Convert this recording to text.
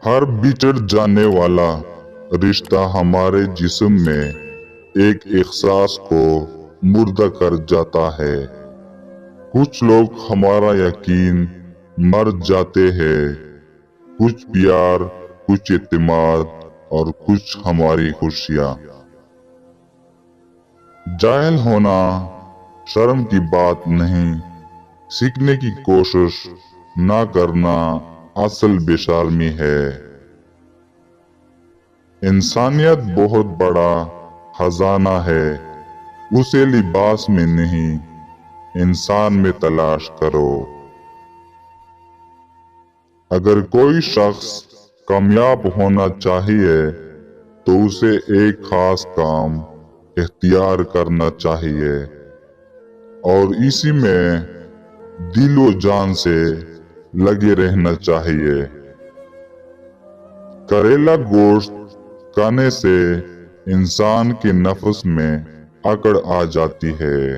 हर बिछड़ जाने वाला रिश्ता हमारे जिस्म में एक एहसास को मुर्दा कर जाता है। कुछ लोग हमारा यकीन मर जाते हैं, कुछ प्यार, कुछ एतमाद और कुछ हमारी खुशियाँ। जाहिल होना शर्म की बात नहीं, सीखने की कोशिश ना करना असल बेशर्मी है। इंसानियत बहुत बड़ा खजाना है, उसे लिबास में नहीं इंसान में तलाश करो। अगर कोई शख्स कामयाब होना चाहिए तो उसे एक खास काम इख्तियार करना चाहिए और इसी में दिलो जान से लगे रहना चाहिए। करेला गोश्त खाने से इंसान के नफ्स में अकड़ आ जाती है।